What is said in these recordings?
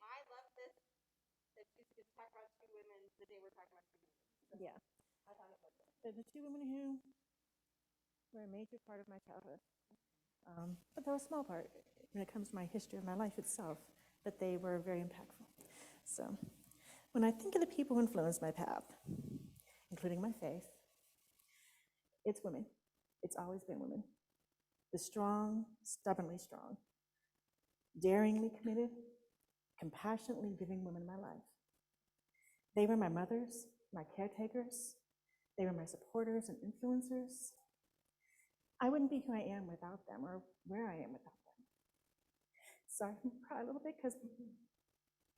I love this that she's talking about two women the day we're talking about two women. So yeah, I thought it was good. The two women who were a major part of my childhood. But they're a small part when it comes to my history of my life itself, but they were very impactful. So when I think of the people who influenced my path, including my faith, it's women. It's always been women. The strong, stubbornly strong, daringly committed, compassionately giving women in my life. They were my mothers, my caretakers. They were my supporters and influencers. I wouldn't be who I am without them or where I am without them. So I can cry a little bit because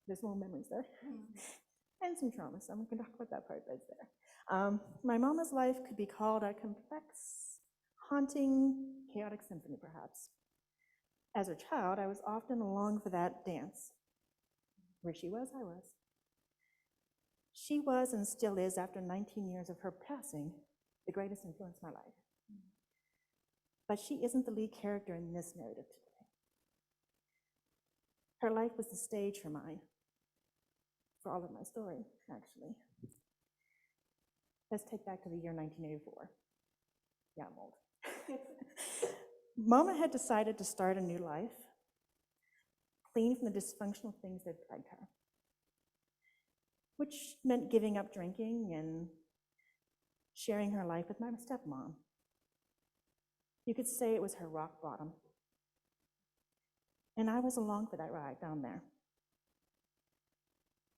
there's more memories there and some trauma, so I'm going to talk about that part that's there. My mama's life could be called a complex, haunting, chaotic symphony, perhaps. As a child, I was often along for that dance. Where she was, I was. She was and still is, after 19 years of her passing, the greatest influence in my life. But she isn't the lead character in this narrative today. Her life was the stage for mine, for all of my story, actually. Let's take back to the year 1984. Yeah, I'm old. Mama had decided to start a new life, clean from the dysfunctional things that plagued her, which meant giving up drinking and sharing her life with my stepmom. You could say it was her rock bottom. And I was along for that ride down there.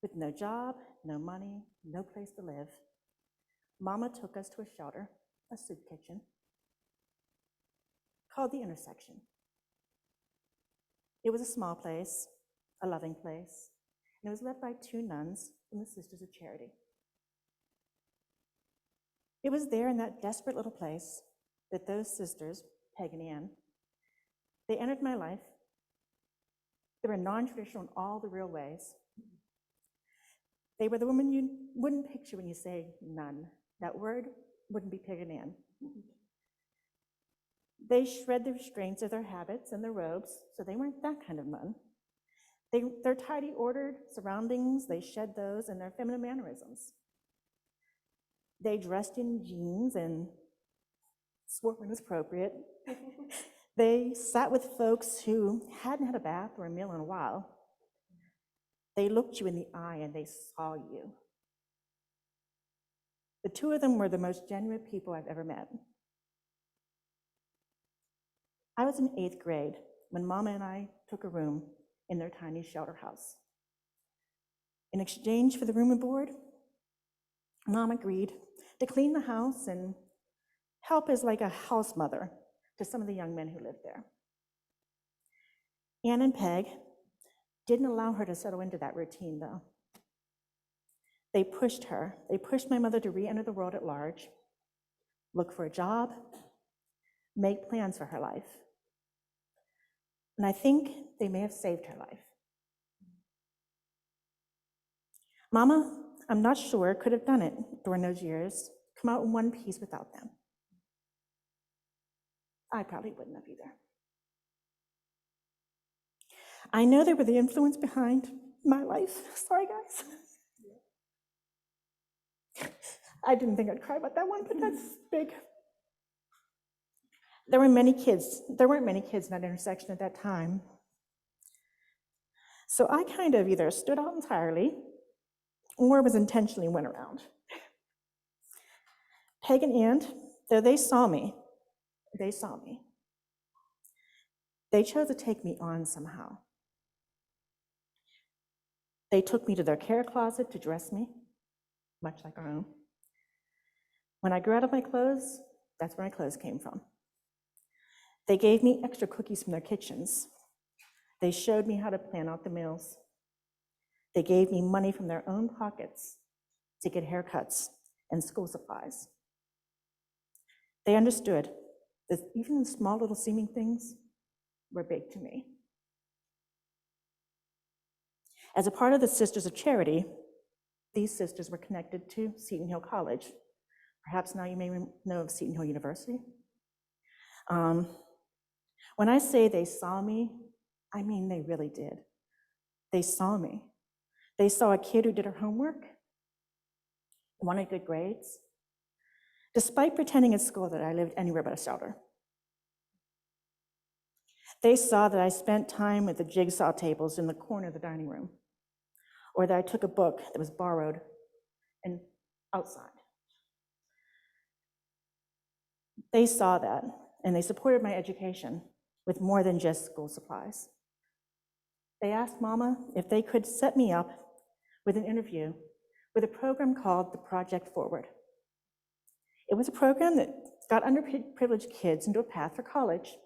With no job, no money, no place to live, Mama took us to a shelter, a soup kitchen, called The Intersection. It was a small place, a loving place, and it was led by two nuns from the Sisters of Charity. It was there in that desperate little place that those sisters, Peg and Ann, they entered my life. They were non-traditional in all the real ways. They were the women you wouldn't picture when you say nun. That word wouldn't be Peg and Ann. They shred the restraints of their habits and their robes, so they weren't that kind of nun. Their tidy, ordered surroundings, they shed those and their feminine mannerisms. They dressed in jeans and swore when it was appropriate. They sat with folks who hadn't had a bath or a meal in a while. They looked you in the eye and they saw you. The two of them were the most genuine people I've ever met. I was in 8th grade when Mama and I took a room in their tiny shelter house. In exchange for the room and board, Mom agreed to clean the house and help as like a house mother to some of the young men who lived there. Ann and Peg didn't allow her to settle into that routine, though. They pushed her. They pushed my mother to re-enter the world at large, look for a job, make plans for her life. And I think they may have saved her life. Mama, I'm not sure, could have done it during those years, come out in one piece without them. I probably wouldn't have either. I know they were the influence behind my life. Sorry, guys. I didn't think I'd cry about that one, but that's big. There weren't many kids in that intersection at that time. So I kind of either stood out entirely or was intentionally went around. Peg and Ann, though they saw me. They chose to take me on somehow. They took me to their care closet to dress me, much like our own. When I grew out of my clothes, that's where my clothes came from. They gave me extra cookies from their kitchens. They showed me how to plan out the meals. They gave me money from their own pockets to get haircuts and school supplies. They understood that even the small little seeming things were big to me. As a part of the Sisters of Charity, these sisters were connected to Seton Hill College. Perhaps now you may know of Seton Hill University. When I say they saw me, I mean they really did. They saw me. They saw a kid who did her homework, wanted good grades, despite pretending at school that I lived anywhere but a shelter. They saw that I spent time at the jigsaw tables in the corner of the dining room, or that I took a book that was borrowed and outside. They saw that, and they supported my education with more than just school supplies. They asked Mama if they could set me up with an interview with a program called the Project Forward. It was a program that got underprivileged kids into a path for college.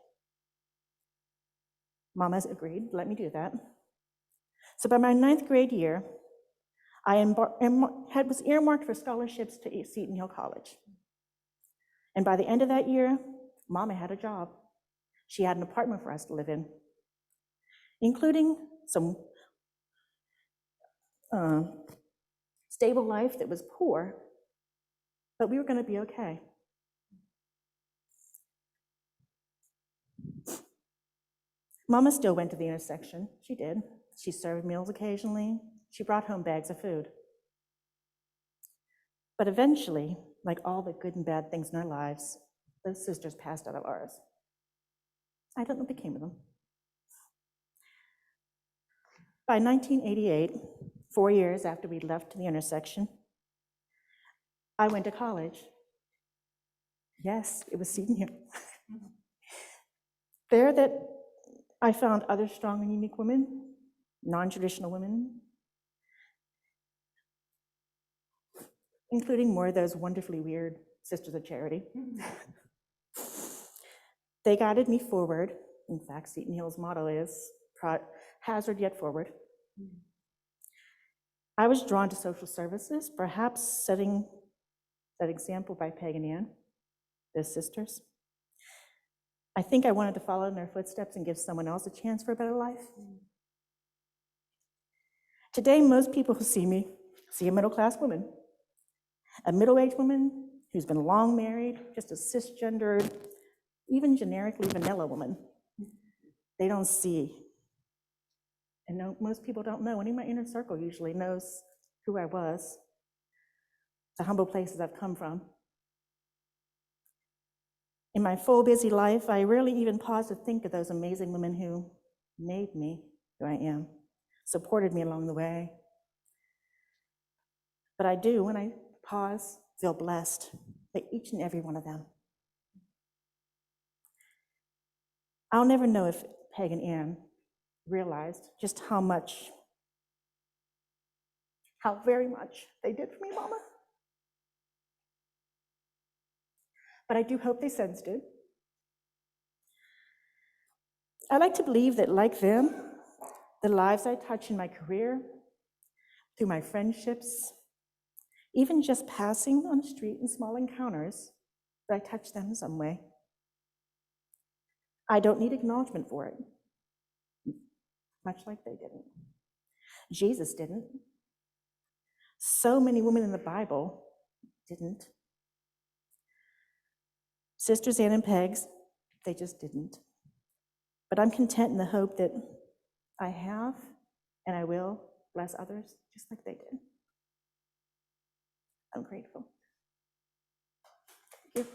Mama agreed to let me do that. So by my 9th grade year, I was earmarked for scholarships to Seton Hill College. And by the end of that year, Mama had a job. She had an apartment for us to live in, including some stable life that was poor, but we were going to be okay. Mama still went to the intersection. She did. She served meals occasionally. She brought home bags of food. But eventually, like all the good and bad things in our lives, those sisters passed out of ours. I don't know what became of them. By 1988, 4 years after we left the intersection, I went to college. Yes, it was Seton Hill. There that I found other strong and unique women, non-traditional women, including more of those wonderfully weird Sisters of Charity. They guided me forward. In fact, Seton Hill's motto is hazard yet forward. I was drawn to social services, perhaps setting that example by Peg and Ann, the sisters. I think I wanted to follow in their footsteps and give someone else a chance for a better life. Today, most people who see me see a middle-class woman, a middle-aged woman who's been long married, just a cisgendered, even generically vanilla woman. They don't see, and no, most people don't know. Any of my inner circle usually knows who I was, the humble places I've come from. In my full busy life, I rarely even pause to think of those amazing women who made me who I am, supported me along the way. But I do, when I pause, feel blessed by each and every one of them. I'll never know if Peg and Ann realized just how very much they did for me, Mama. But I do hope they sensed it. I like to believe that, like them, the lives I touch in my career, through my friendships, even just passing on the street in small encounters, that I touch them in some way. I don't need acknowledgement for it, much like they didn't. Jesus didn't. So many women in the Bible didn't. Sisters Ann and Pegs, they just didn't. But I'm content in the hope that I have and I will bless others just like they did. I'm grateful. Thank you.